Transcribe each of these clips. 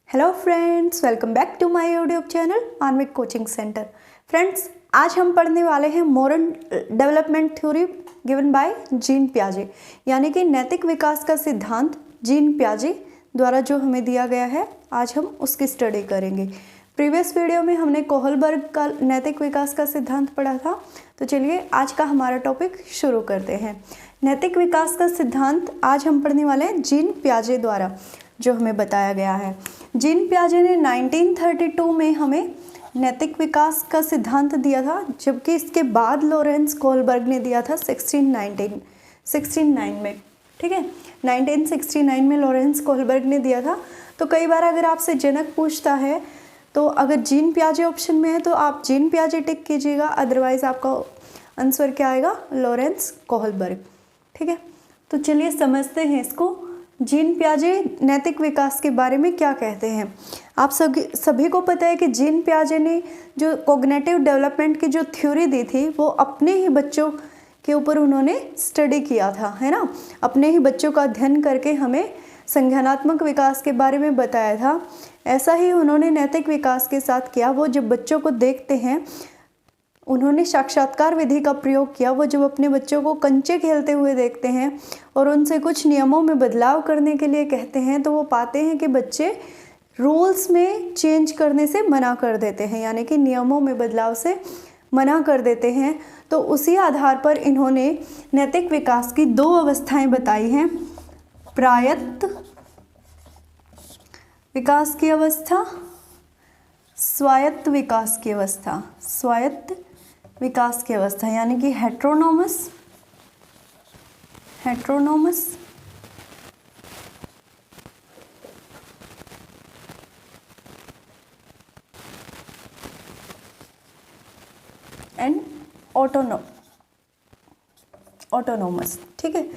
Hello friends, welcome back to my YouTube channel Manvik coaching centre. Friends, आज हम पढ़ने वाले हैं moral development theory given by Jean पियाजे, यानी कि नैतिक विकास का सिद्धांत जीन पियाजे द्वारा जो हमें दिया गया है, आज हम उसकी स्टडी करेंगे। प्रीवियस वीडियो में हमने कोहलबर्ग का नैतिक विकास का सिद्धांत पढ़ा था, तो चलिए आज का हमारा टॉपिक शुरू करते हैं। नैतिक विकास का सिद्धांत आज हम पढ़ने वाले हैं जीन पियाजे द्वारा जो हमें बताया गया है। जीन पियाजे ने 1932 में हमें नैतिक विकास का सिद्धांत दिया था, जबकि इसके बाद लॉरेंस कोहलबर्ग ने दिया था 1669 में। ठीक है, 1969 में लॉरेंस कोहलबर्ग ने दिया था। तो कई बार अगर आपसे जनक पूछता है तो अगर जीन पियाजे ऑप्शन में है तो आप जीन पियाजे टिक कीजिएगा, अदरवाइज आपका आंसर क्या आएगा, लॉरेंस कोहलबर्ग। ठीक है, तो चलिए समझते हैं इसको। जीन पियाजे नैतिक विकास के बारे में क्या कहते हैं। आप सभी को पता है कि जीन पियाजे ने जो कॉग्निटिव डेवलपमेंट की जो थ्योरी दी थी वो अपने ही बच्चों के ऊपर उन्होंने स्टडी किया था, है ना। अपने ही बच्चों का अध्ययन करके हमें संज्ञानात्मक विकास के बारे में बताया था। ऐसा ही उन्होंने नैतिक विकास के साथ किया। वो जब बच्चों को देखते हैं, उन्होंने साक्षात्कार विधि का प्रयोग किया। वो जब अपने बच्चों को कंचे खेलते हुए देखते हैं और उनसे कुछ नियमों में बदलाव करने के लिए कहते हैं, तो वो पाते हैं कि बच्चे रूल्स में चेंज करने से मना कर देते हैं, यानी कि नियमों में बदलाव से मना कर देते हैं। तो उसी आधार पर इन्होंने नैतिक विकास की दो अवस्थाएं बताई हैं, प्रायत्त विकास की अवस्था, स्वायत्त विकास की अवस्था। स्वायत्त विकास की अवस्था यानी कि हेट्रोनोमस एंड ऑटोनोमस। ठीक है,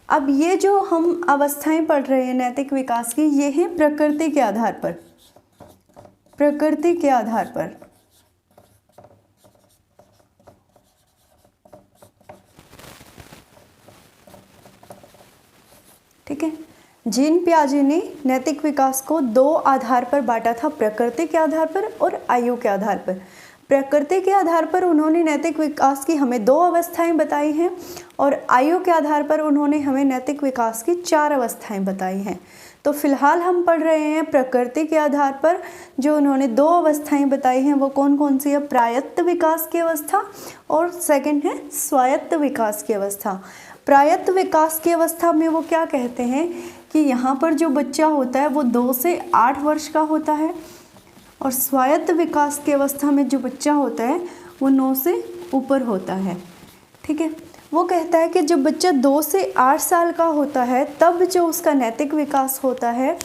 अब ये जो हम अवस्थाएं पढ़ रहे हैं नैतिक विकास की, ये हैं प्रकृति के आधार पर। प्रकृति के आधार पर ठीक है, जीन पियाजे ने नैतिक विकास को दो आधार पर बांटा था, प्रकृति के आधार पर और आयु के आधार पर। प्रकृति के आधार पर उन्होंने नैतिक विकास की हमें दो अवस्थाएं बताई हैं और आयु के आधार पर उन्होंने हमें नैतिक विकास की 4 अवस्थाएं बताई हैं। तो फिलहाल हम पढ़ रहे हैं प्रकृति के आधार पर जो उन्होंने 2 अवस्थाएं बताई हैं। वो कौन कौन सी है, प्रायत्त विकास की अवस्था और सेकंड है स्वायत्त विकास की अवस्था। प्रायत्त विकास की अवस्था में वो क्या कहते हैं कि यहाँ पर जो बच्चा होता है वो 2 से 8 वर्ष का होता है, और स्वायत्त विकास की अवस्था में जो बच्चा होता है वो 9 से ऊपर होता है। ठीक है, वो कहता है कि जब बच्चा 2 से 8 साल का होता है तब जो उसका नैतिक विकास होता है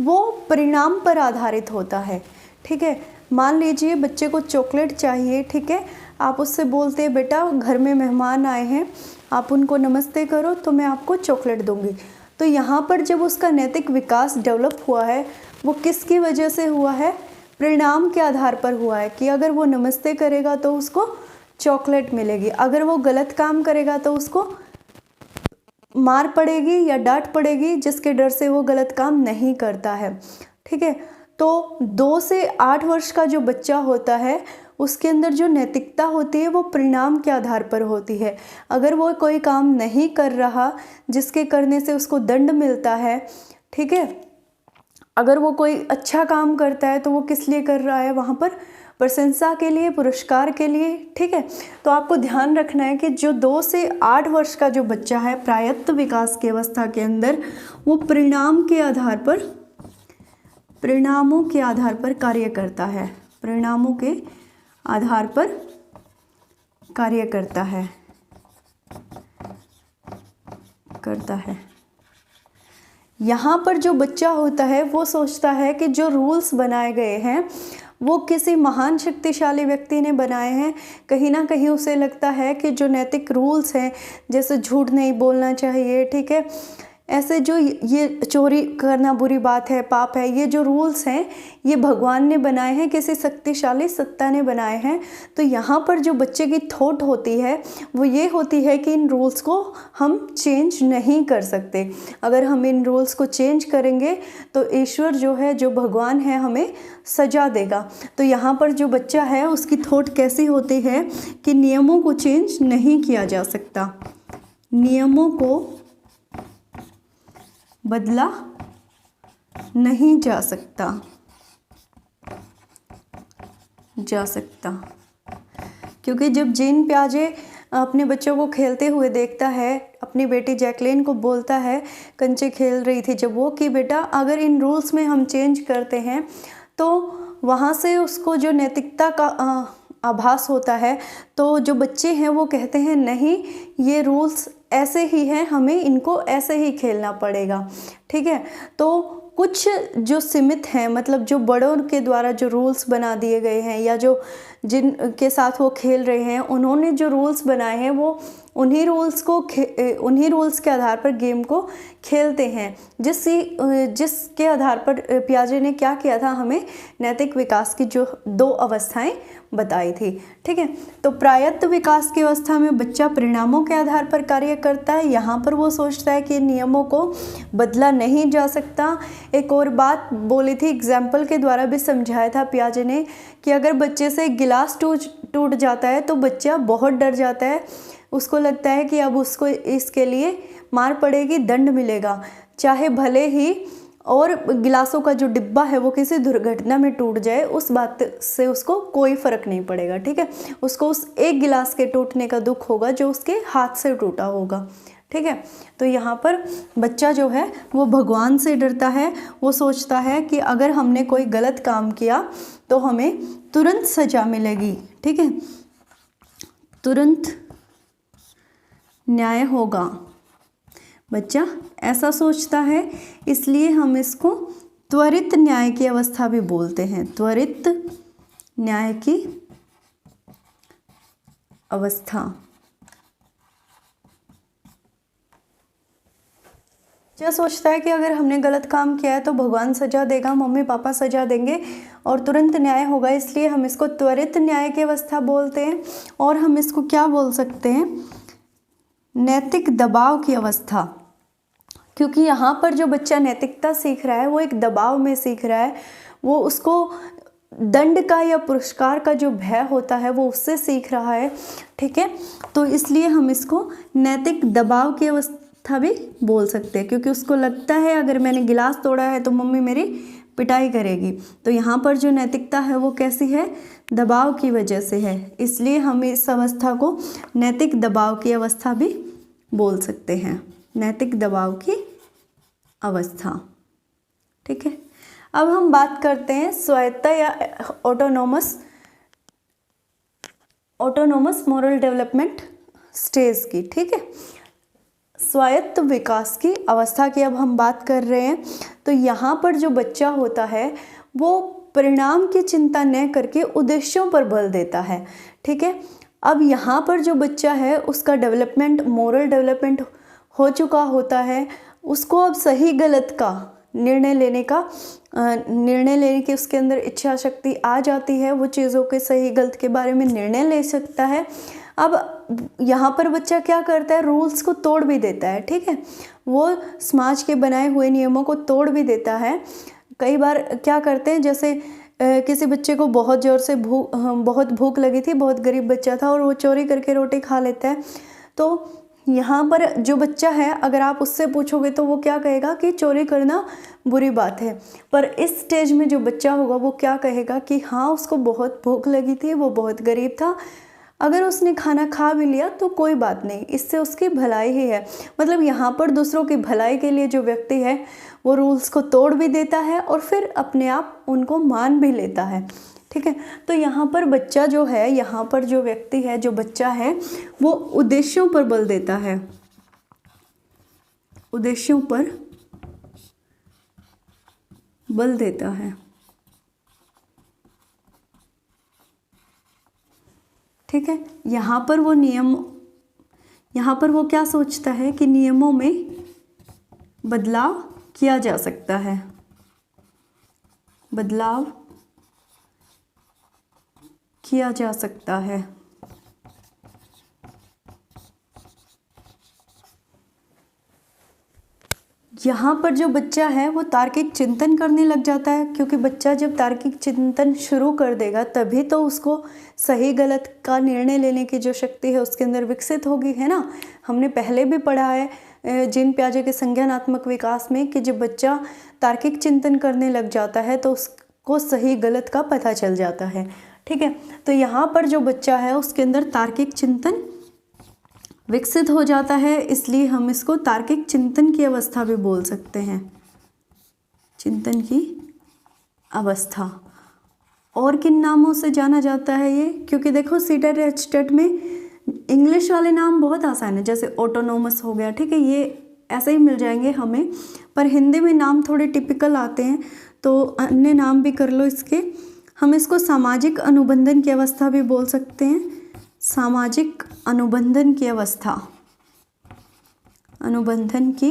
वो परिणाम पर आधारित होता है। ठीक है, मान लीजिए बच्चे को चॉकलेट चाहिए। ठीक है, आप उससे बोलते हैं बेटा घर में मेहमान आए हैं, आप उनको नमस्ते करो तो मैं आपको चॉकलेट दूंगी। तो यहाँ पर जब उसका नैतिक विकास डेवलप हुआ है वो किसकी वजह से हुआ है, परिणाम के आधार पर हुआ है कि अगर वो नमस्ते करेगा तो उसको चॉकलेट मिलेगी, अगर वो गलत काम करेगा तो उसको मार पड़ेगी या डांट पड़ेगी, जिसके डर से वो गलत काम नहीं करता है। ठीक है, तो 2 से 8 वर्ष का जो बच्चा होता है उसके अंदर जो नैतिकता होती है वो परिणाम के आधार पर होती है। अगर वो कोई काम नहीं कर रहा जिसके करने से उसको दंड मिलता है, ठीक है, अगर वो कोई अच्छा काम करता है तो वो किस लिए कर रहा है, वहाँ पर प्रशंसा के लिए, पुरस्कार के लिए। ठीक है, तो आपको ध्यान रखना है कि जो 2 से 8 वर्ष का जो बच्चा है प्रायत्त विकास की अवस्था के अंदर, वो परिणामों के आधार पर कार्य करता है। परिणामों के आधार पर कार्य करता है। यहाँ पर जो बच्चा होता है वो सोचता है कि जो रूल्स बनाए गए हैं वो किसी महान शक्तिशाली व्यक्ति ने बनाए हैं। कहीं ना कहीं उसे लगता है कि जो नैतिक रूल्स हैं, जैसे झूठ नहीं बोलना चाहिए, ठीक है, ऐसे जो ये चोरी करना बुरी बात है, पाप है, ये जो रूल्स हैं ये भगवान ने बनाए हैं, किसी शक्तिशाली सत्ता ने बनाए हैं। तो यहाँ पर जो बच्चे की थॉट होती है वो ये होती है कि इन रूल्स को हम चेंज नहीं कर सकते। अगर हम इन रूल्स को चेंज करेंगे तो ईश्वर जो है, जो भगवान है, हमें सजा देगा। तो यहाँ पर जो बच्चा है उसकी थॉट कैसी होती है कि नियमों को चेंज नहीं किया जा सकता, नियमों को बदला नहीं जा सकता क्योंकि जब जीन पियाजे अपने बच्चों को खेलते हुए देखता है, अपनी बेटी जैकलीन को बोलता है, कंचे खेल रही थी जब वो, कि बेटा अगर इन रूल्स में हम चेंज करते हैं तो वहाँ से उसको जो नैतिकता का आभास होता है। तो जो बच्चे हैं वो कहते हैं नहीं, ये रूल्स ऐसे ही हैं, हमें इनको ऐसे ही खेलना पड़ेगा। ठीक है, तो कुछ जो सीमित हैं, मतलब जो बड़ों के द्वारा जो रूल्स बना दिए गए हैं या जो जिनके साथ वो खेल रहे हैं, उन्होंने जो रूल्स बनाए हैं वो उन्हीं रूल्स के आधार पर गेम को खेलते हैं। जिसके आधार पर पियाजे ने क्या किया था, हमें नैतिक विकास की जो 2 अवस्थाएं बताई थी। ठीक है, तो प्रायत्त विकास की अवस्था में बच्चा परिणामों के आधार पर कार्य करता है। यहाँ पर वो सोचता है कि नियमों को बदला नहीं जा सकता। एक और बात बोली थी, एग्जाम्पल के द्वारा भी समझाया था पियाजे ने, कि अगर बच्चे से गिलास टूट जाता है तो बच्चा बहुत डर जाता है, उसको लगता है कि अब उसको इसके लिए मार पड़ेगी, दंड मिलेगा, चाहे भले ही और गिलासों का जो डिब्बा है वो किसी दुर्घटना में टूट जाए, उस बात से उसको कोई फर्क नहीं पड़ेगा। ठीक है, उसको उस एक गिलास के टूटने का दुख होगा जो उसके हाथ से टूटा होगा। ठीक है, तो यहाँ पर बच्चा जो है वो भगवान से डरता है। वो सोचता है कि अगर हमने कोई गलत काम किया तो हमें तुरंत सजा मिलेगी। ठीक है, तुरंत न्याय होगा, बच्चा ऐसा सोचता है, इसलिए हम इसको त्वरित न्याय की अवस्था भी बोलते हैं, त्वरित न्याय की अवस्था। बच्चा सोचता है कि अगर हमने गलत काम किया है तो भगवान सजा देगा, मम्मी पापा सजा देंगे और तुरंत न्याय होगा, इसलिए हम इसको त्वरित न्याय की अवस्था बोलते हैं। और हम इसको क्या बोल सकते हैं, नैतिक दबाव की अवस्था, क्योंकि यहाँ पर जो बच्चा नैतिकता सीख रहा है वो एक दबाव में सीख रहा है। वो उसको दंड का या पुरस्कार का जो भय होता है वो उससे सीख रहा है। ठीक है, तो इसलिए हम इसको नैतिक दबाव की अवस्था भी बोल सकते हैं, क्योंकि उसको लगता है अगर मैंने गिलास तोड़ा है तो मम्मी मेरी पिटाई करेगी। तो यहाँ पर जो नैतिकता है वो कैसी है, दबाव की वजह से है, इसलिए हम इस अवस्था को नैतिक दबाव की अवस्था भी बोल सकते हैं, नैतिक दबाव की अवस्था। ठीक है, अब हम बात करते हैं स्वायत्ता या ऑटोनोमस मोरल डेवलपमेंट स्टेज की। ठीक है, स्वायत्त विकास की अवस्था की अब हम बात कर रहे हैं। तो यहाँ पर जो बच्चा होता है वो परिणाम की चिंता न करके उद्देश्यों पर बल देता है। ठीक है, अब यहाँ पर जो बच्चा है उसका डेवलपमेंट, मोरल डेवलपमेंट हो चुका होता है, उसको अब सही गलत का निर्णय लेने की उसके अंदर इच्छा शक्ति आ जाती है, वो चीज़ों के सही गलत के बारे में निर्णय ले सकता है। अब यहाँ पर बच्चा क्या करता है, रूल्स को तोड़ भी देता है। ठीक है, वो समाज के बनाए हुए नियमों को तोड़ भी देता है। कई बार क्या करते हैं, जैसे किसी बच्चे को बहुत ज़ोर से बहुत भूख लगी थी, बहुत गरीब बच्चा था और वो चोरी करके रोटी खा लेता है। तो यहाँ पर जो बच्चा है अगर आप उससे पूछोगे तो वो क्या कहेगा कि चोरी करना बुरी बात है। पर इस स्टेज में जो बच्चा होगा वो क्या कहेगा कि हाँ, उसको बहुत भूख लगी थी, वो बहुत गरीब था, अगर उसने खाना खा भी लिया तो कोई बात नहीं, इससे उसकी भलाई ही है। मतलब यहाँ पर दूसरों की भलाई के लिए जो व्यक्ति है वो रूल्स को तोड़ भी देता है और फिर अपने आप उनको मान भी लेता है। ठीक है, तो यहाँ पर बच्चा जो है, यहाँ पर जो व्यक्ति है, जो बच्चा है वो उद्देश्यों पर बल देता है, उद्देश्यों पर बल देता है। ठीक है, यहाँ पर वो क्या सोचता है कि नियमों में बदलाव किया जा सकता है, बदलाव किया जा सकता है। यहाँ पर जो बच्चा है वो तार्किक चिंतन करने लग जाता है, क्योंकि बच्चा जब तार्किक चिंतन शुरू कर देगा तभी तो उसको सही गलत का निर्णय लेने की जो शक्ति है उसके अंदर विकसित होगी, है ना। हमने पहले भी पढ़ा है जीन पियाजे के संज्ञानात्मक विकास में कि जब बच्चा तार्किक चिंतन करने लग जाता है तो उसको सही गलत का पता चल जाता है, ठीक है। तो यहाँ पर जो बच्चा है उसके अंदर तार्किक चिंतन विकसित हो जाता है, इसलिए हम इसको तार्किक चिंतन की अवस्था भी बोल सकते हैं, चिंतन की अवस्था। और किन नामों से जाना जाता है ये, क्योंकि देखो सीटेट एचटेट में इंग्लिश वाले नाम बहुत आसान है, जैसे ऑटोनोमस हो गया, ठीक है, ये ऐसे ही मिल जाएंगे हमें, पर हिंदी में नाम थोड़े टिपिकल आते हैं तो अन्य नाम भी कर लो इसके। हम इसको सामाजिक अनुबंधन की अवस्था भी बोल सकते हैं, सामाजिक अनुबंधन की अवस्था, अनुबंधन की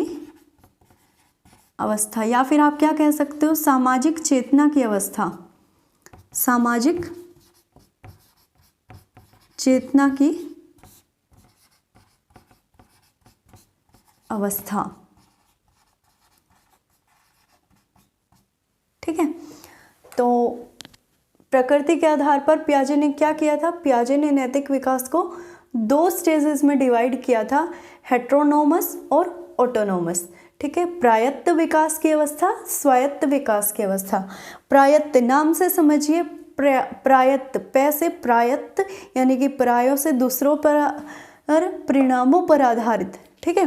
अवस्था, या फिर आप क्या कह सकते हो, सामाजिक चेतना की अवस्था, सामाजिक चेतना की अवस्था, ठीक है। तो प्रकृति के आधार पर पियाजे ने क्या किया था, पियाजे ने नैतिक विकास को 2 स्टेजेस में डिवाइड किया था, हेट्रोनोमस और ऑटोनोमस, ठीक है। प्रायत्त विकास की अवस्था, स्वायत्त विकास की अवस्था। प्रायत्त नाम से समझिए, प्रायत्त, पै से प्रायत्त यानी कि प्रायों से दूसरों पर परिणामों पर आधारित, ठीक है।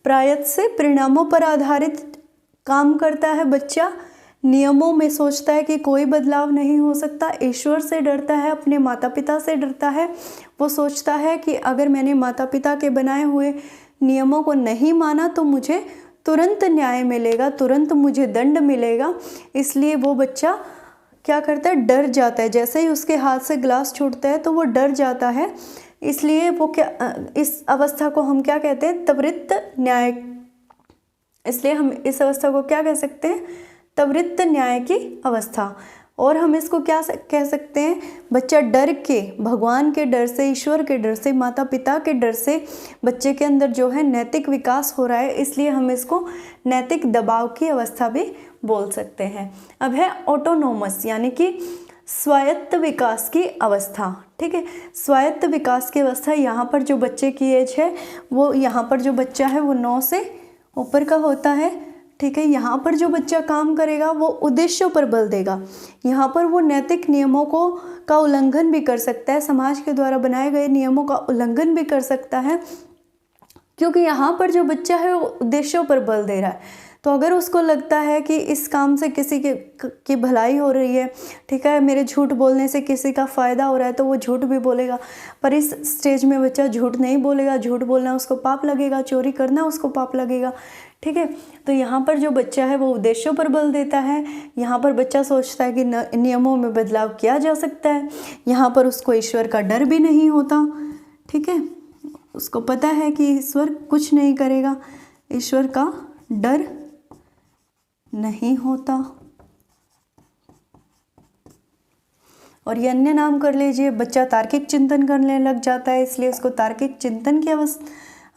प्रायत्त से परिणामों पर आधारित काम करता है बच्चा, नियमों में सोचता है कि कोई बदलाव नहीं हो सकता, ईश्वर से डरता है, अपने माता पिता से डरता है। वो सोचता है कि अगर मैंने माता पिता के बनाए हुए नियमों को नहीं माना तो मुझे तुरंत न्याय मिलेगा, तुरंत मुझे दंड मिलेगा, इसलिए वो बच्चा क्या करता है, डर जाता है। जैसे ही उसके हाथ से ग्लास छूटता है तो वो डर जाता है, इसलिए वो क्या, इस अवस्था को हम क्या कहते हैं, त्वरित न्याय। इसलिए हम इस अवस्था को क्या कह सकते हैं, त्वरित न्याय की अवस्था। और हम इसको क्या कह सकते हैं, बच्चा डर के, भगवान के डर से, ईश्वर के डर से, माता पिता के डर से बच्चे के अंदर जो है नैतिक विकास हो रहा है, इसलिए हम इसको नैतिक दबाव की अवस्था भी बोल सकते हैं। अब है ऑटोनोमस यानी कि स्वायत्त विकास की अवस्था, ठीक है। स्वायत्त विकास की अवस्था, यहाँ पर जो बच्चे की एज है वो, यहाँ पर जो बच्चा है वो 9 से ऊपर का होता है, ठीक है। यहाँ पर जो बच्चा काम करेगा वो उद्देश्यों पर बल देगा, यहाँ पर वो नैतिक नियमों का उल्लंघन भी कर सकता है, समाज के द्वारा बनाए गए नियमों का उल्लंघन भी कर सकता है, क्योंकि यहाँ पर जो बच्चा है वो उद्देश्यों पर बल दे रहा है। तो अगर उसको लगता है कि इस काम से किसी की भलाई हो रही है, ठीक है, मेरे झूठ बोलने से किसी का फ़ायदा हो रहा है, तो वो झूठ भी बोलेगा। पर इस स्टेज में बच्चा झूठ नहीं बोलेगा, झूठ बोलना उसको पाप लगेगा, चोरी करना उसको पाप लगेगा, ठीक है। तो यहाँ पर जो बच्चा है वो उद्देश्यों पर बल देता है, यहाँ पर बच्चा सोचता है कि नियमों में बदलाव किया जा सकता है, यहाँ पर उसको ईश्वर का डर भी नहीं होता, ठीक है। उसको पता है कि ईश्वर कुछ नहीं करेगा, ईश्वर का डर नहीं होता। और ये अन्य नाम कर लीजिए, बच्चा तार्किक चिंतन करने लग जाता है, इसलिए उसको तार्किक चिंतन की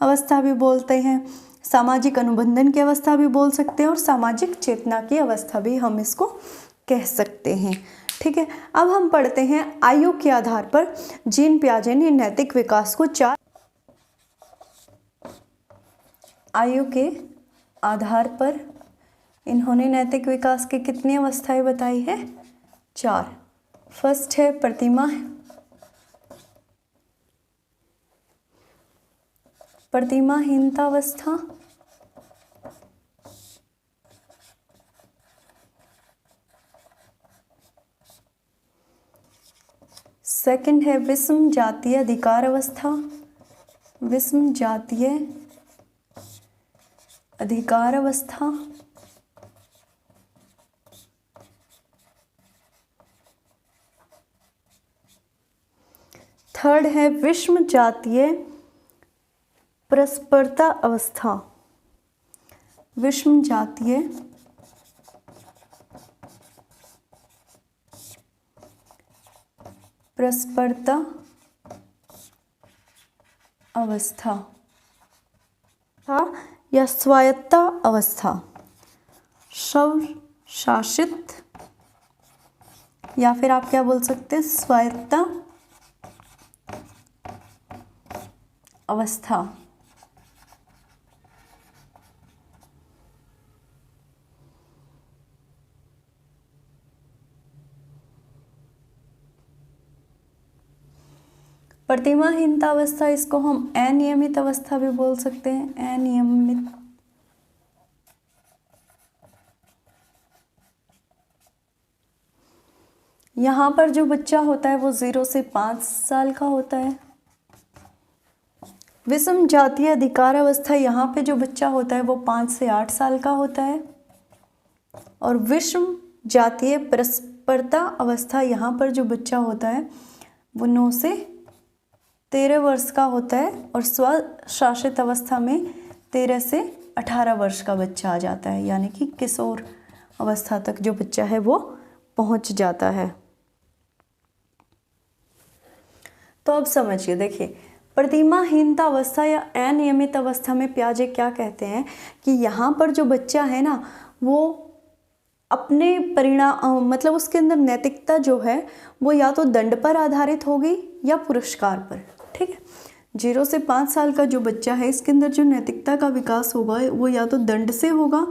अवस्था भी बोलते हैं, सामाजिक अनुबंधन की अवस्था भी बोल सकते हैं, और सामाजिक चेतना की अवस्था भी हम इसको कह सकते हैं, ठीक है। अब हम पढ़ते हैं आयु के आधार पर जीन पियाजे ने नैतिक विकास को 4 आयु के आधार पर इन्होंने नैतिक विकास की कितनी अवस्थाएं बताई है, 4। फर्स्ट है प्रतिमाहीनता अवस्था, सेकंड है विषम जातीय अधिकार अवस्था, विषम जातीय अधिकार अवस्था, थर्ड है विषम जातीय परस्परता अवस्था, विषम जातीय परस्परता अवस्था या स्वायत्ता अवस्था, स्वशासित, या फिर आप क्या बोल सकते हैं, स्वायत्ता अवस्था। प्रतिमाहीनता अवस्था, इसको हम अनियमित अवस्था भी बोल सकते हैं, अनियमित। यहाँ पर जो बच्चा होता है वो 0 से 5 साल का होता है। विषम जातीय अधिकार अवस्था, यहाँ पे जो बच्चा होता है वो 5 से 8 साल का होता है। और विषम जातीय परस्परता अवस्था, यहाँ पर जो बच्चा होता है वो 9 से 13 वर्ष का होता है। और स्वशासित अवस्था में 13 से 18 वर्ष का बच्चा आ जाता है, यानी कि किशोर अवस्था तक जो बच्चा है वो पहुंच जाता है। तो अब समझिए, देखिए, प्रतिमाहीनता अवस्था या अनियमित अवस्था में पियाजे क्या कहते हैं कि यहाँ पर जो बच्चा है ना वो अपने परिणाम, मतलब उसके अंदर नैतिकता जो है वो या तो दंड पर आधारित होगी या पुरस्कार पर। ठीक है, 0 से 5 साल का जो बच्चा है इसके अंदर जो नैतिकता का विकास होगा वो या तो दंड से होगा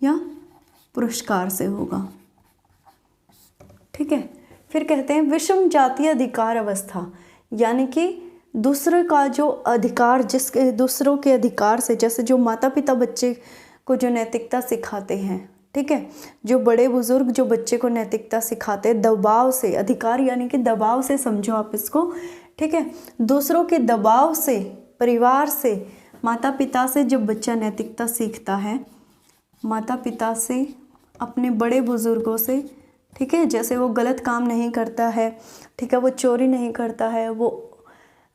या पुरस्कार से होगा। ठीक है, फिर कहते हैं विषम जातीय अधिकार अवस्था, यानी कि दूसरे का जो अधिकार, जिसके दूसरों के अधिकार से, जैसे जो माता पिता बच्चे को जो नैतिकता सिखाते हैं, ठीक है, जो बड़े बुजुर्ग जो बच्चे को नैतिकता सिखाते हैं दबाव से, अधिकार यानी कि दबाव से समझो आप इसको। ठीक है, दूसरों के दबाव से, परिवार से, माता पिता से जब बच्चा नैतिकता सीखता है, माता पिता से, अपने बड़े बुजुर्गों से, ठीक है, जैसे वो गलत काम नहीं करता है, ठीक है, वो चोरी नहीं करता है, वो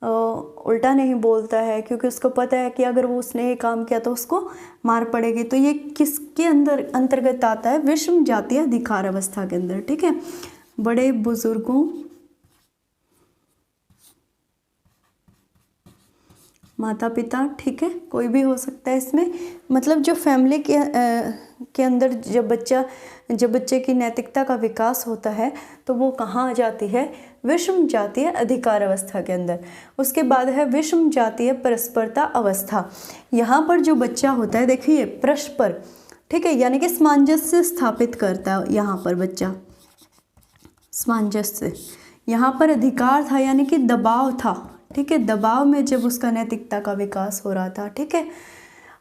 उल्टा नहीं बोलता है, क्योंकि उसको पता है कि अगर वो उसने ये काम किया तो उसको मार पड़ेगी। तो ये किसके अंदर अंतर्गत आता है, विषम जातीय अधिकार अवस्था के अंदर। ठीक है, बड़े बुजुर्गों, माता पिता, ठीक है, कोई भी हो सकता है इसमें, मतलब जो फैमिली के अंदर जब बच्चे की नैतिकता का विकास होता है तो वो कहाँ आ जाती है, विषम जातीय अधिकार अवस्था के अंदर। उसके बाद है विषम जातीय परस्परता अवस्था। यहाँ पर जो बच्चा होता है, देखिए, परस्पर, ठीक है, यानी कि सामंजस्य स्थापित करता है। यहाँ पर बच्चा सामंजस्य, यहाँ पर अधिकार था यानी कि दबाव था। ठीक है, दबाव में जब उसका नैतिकता का विकास हो रहा था। ठीक है,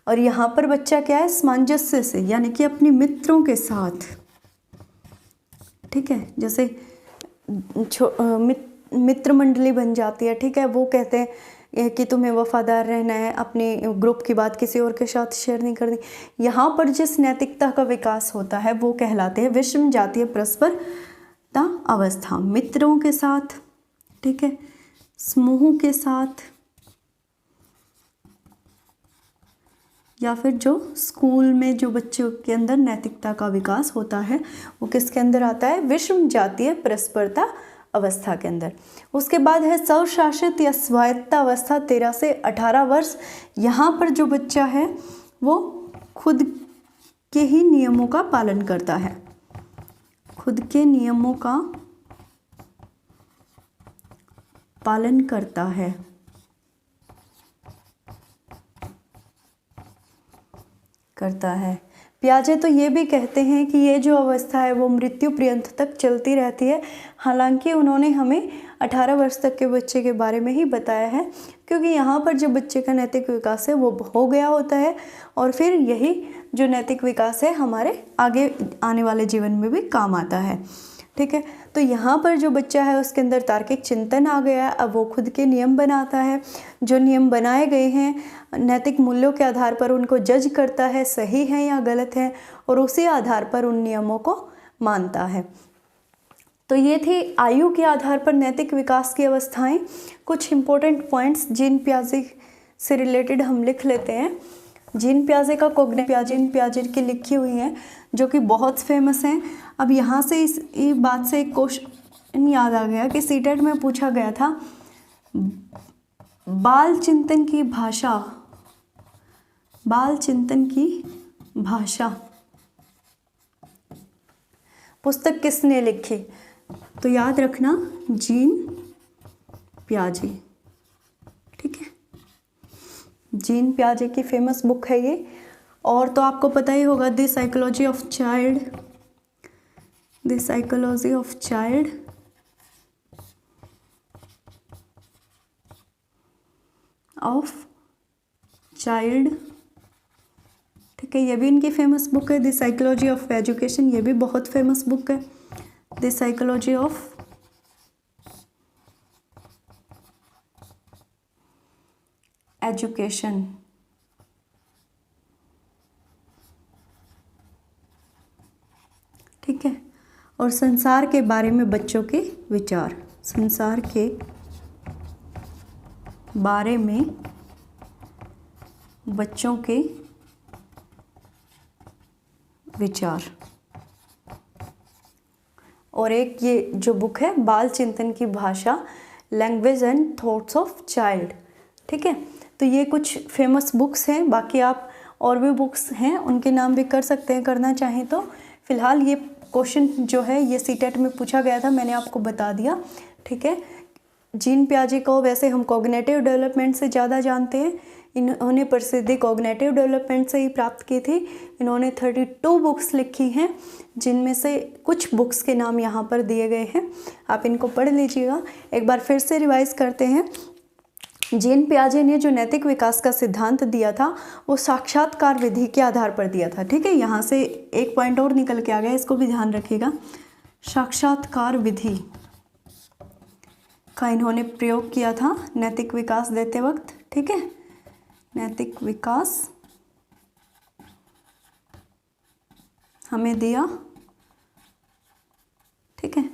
और यहाँ पर बच्चा क्या है, सामंजस्य से, यानी कि अपने मित्रों के साथ, ठीक है, जैसे मित्र मंडली बन जाती है। ठीक है, वो कहते हैं कि तुम्हें वफादार रहना है, अपने ग्रुप की बात किसी और के साथ शेयर नहीं करनी। यहाँ पर जिस नैतिकता का विकास होता है वो कहलाते हैं विषम जातीय परस्परता अवस्था। मित्रों के साथ, ठीक है, समूह के साथ, या फिर जो स्कूल में जो बच्चों के अंदर नैतिकता का विकास होता है वो किसके अंदर आता है, विषम जातीय परस्परता अवस्था के अंदर। उसके बाद है स्वशासित या स्वायत्ता अवस्था, 13 से 18 वर्ष। यहाँ पर जो बच्चा है वो खुद के ही नियमों का पालन करता है, खुद के नियमों का पालन करता है। पियाजे तो ये भी कहते हैं कि ये जो अवस्था है वो मृत्यु पर्यंत तक चलती रहती है। हालांकि उन्होंने हमें 18 वर्ष तक के बच्चे के बारे में ही बताया है, क्योंकि यहाँ पर जो बच्चे का नैतिक विकास है वो हो गया होता है, और फिर यही जो नैतिक विकास है हमारे आगे आने वाले जीवन में भी काम आता है। ठीक है, तो यहाँ पर जो बच्चा है उसके अंदर तार्किक चिंतन आ गया है। अब वो खुद के नियम बनाता है, जो नियम बनाए गए हैं नैतिक मूल्यों के आधार पर उनको जज करता है, सही है या गलत है, और उसी आधार पर उन नियमों को मानता है। तो ये थी आयु के आधार पर नैतिक विकास की अवस्थाएं। कुछ इंपॉर्टेंट पॉइंट्स जिन पियाजे से रिलेटेड हम लिख लेते हैं। जीन पियाजे का जीन पियाजे की लिखी हुई हैं जो कि बहुत फेमस हैं। अब यहाँ से इस बात से एक क्वेश्चन याद आ गया कि सीटेट में पूछा गया था, बाल चिंतन की भाषा पुस्तक किसने लिखी? तो याद रखना जीन पियाजे। ठीक है, जीन पियाजे की फेमस बुक है ये। और तो आपको पता ही होगा द साइकोलॉजी ऑफ चाइल्ड ठीक है, ये भी इनकी फेमस बुक है। द साइकोलॉजी ऑफ एजुकेशन, ये भी बहुत फेमस बुक है। The psychology of education. ठीक है, और संसार के बारे में बच्चों के विचार, संसार के बारे में बच्चों के विचार। और एक ये जो बुक है बाल चिंतन की भाषा, language and thoughts of child. ठीक है, तो ये कुछ फेमस बुक्स हैं। बाकी आप और भी बुक्स हैं उनके नाम भी कर सकते हैं करना चाहें तो। फिलहाल ये क्वेश्चन जो है ये सीटेट में पूछा गया था, मैंने आपको बता दिया। ठीक है, जीन पियाजे को वैसे हम कॉग्निटिव डेवलपमेंट से ज़्यादा जानते हैं। इन्होंने प्रसिद्धि कॉग्निटिव डेवलपमेंट से ही प्राप्त की थी। इन्होंने 32 बुक्स लिखी हैं, जिनमें से कुछ बुक्स के नाम यहाँ पर दिए गए हैं, आप इनको पढ़ लीजिएगा। एक बार फिर से रिवाइज करते हैं। जीन पियाजे ने जो नैतिक विकास का सिद्धांत दिया था वो साक्षात्कार विधि के आधार पर दिया था। ठीक है, यहाँ से एक पॉइंट और निकल के आ गया, इसको भी ध्यान रखिएगा। साक्षात्कार विधि का इन्होंने प्रयोग किया था नैतिक विकास देते वक्त। ठीक है, नैतिक विकास हमें दिया। ठीक है,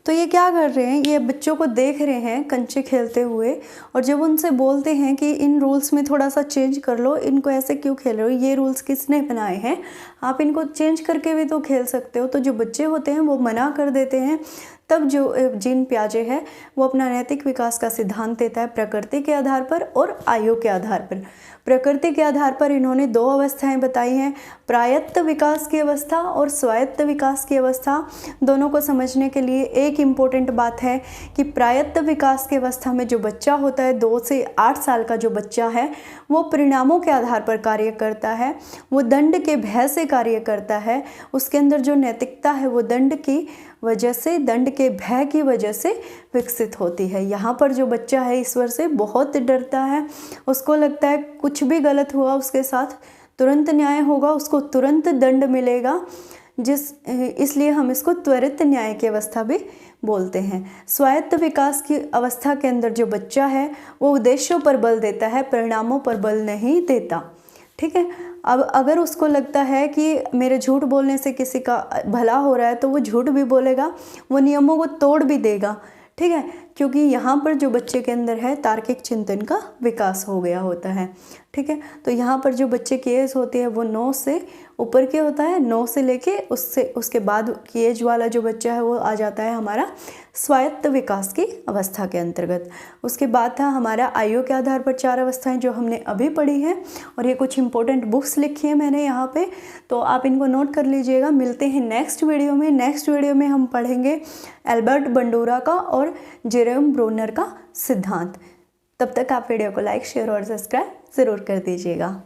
तो ये क्या कर रहे हैं, ये बच्चों को देख रहे हैं कंचे खेलते हुए, और जब उनसे बोलते हैं कि इन रूल्स में थोड़ा सा चेंज कर लो, इनको ऐसे क्यों खेल रहे हो, ये रूल्स किसने बनाए हैं, आप इनको चेंज करके भी तो खेल सकते हो। तो जो बच्चे होते हैं वो मना कर देते हैं। तब जो जीन पियाजे है वो अपना नैतिक विकास का सिद्धांत देता है प्रकृति के आधार पर और आयु के आधार पर। प्रकृति के आधार पर इन्होंने 2 अवस्थाएं बताई हैं, प्रायत्त विकास की अवस्था और स्वायत्त विकास की अवस्था। दोनों को समझने के लिए एक इम्पोर्टेंट बात है कि प्रायत्त विकास की अवस्था में जो बच्चा होता है, 2 से 8 साल का जो बच्चा है, वो परिणामों के आधार पर कार्य करता है, वो दंड के भय से कार्य करता है। उसके अंदर जो नैतिकता है वो दंड की वजह से, दंड के भय की वजह से विकसित होती है। यहाँ पर जो बच्चा है ईश्वर से बहुत डरता है, उसको लगता है कुछ भी गलत हुआ उसके साथ तुरंत न्याय होगा, उसको तुरंत दंड मिलेगा, इसलिए हम इसको त्वरित न्याय की अवस्था भी बोलते हैं। स्वायत्त विकास की अवस्था के अंदर जो बच्चा है वो उद्देश्यों पर बल देता है, परिणामों पर बल नहीं देता। ठीक है, अब अगर उसको लगता है कि मेरे झूठ बोलने से किसी का भला हो रहा है तो वो झूठ भी बोलेगा, वो नियमों को तोड़ भी देगा। ठीक है, क्योंकि यहाँ पर जो बच्चे के अंदर है तार्किक चिंतन का विकास हो गया होता है। ठीक है, तो यहाँ पर जो बच्चे की एज होती है वो 9 से ऊपर के होता है, 9 से लेके उसके बाद की एज वाला जो बच्चा है वो आ जाता है हमारा स्वायत्त विकास की अवस्था के अंतर्गत। उसके बाद था हमारा आयु के आधार पर 4 अवस्थाएं जो हमने अभी पढ़ी हैं, और ये कुछ इंपॉर्टेंट बुक्स लिखी है मैंने यहाँ पे, तो आप इनको नोट कर लीजिएगा। मिलते हैं नेक्स्ट वीडियो में। नेक्स्ट वीडियो में हम पढ़ेंगे एल्बर्ट बंडूरा का और जेरोम ब्रोनर का सिद्धांत। तब तक आप वीडियो को लाइक, शेयर और सब्सक्राइब ज़रूर कर दीजिएगा।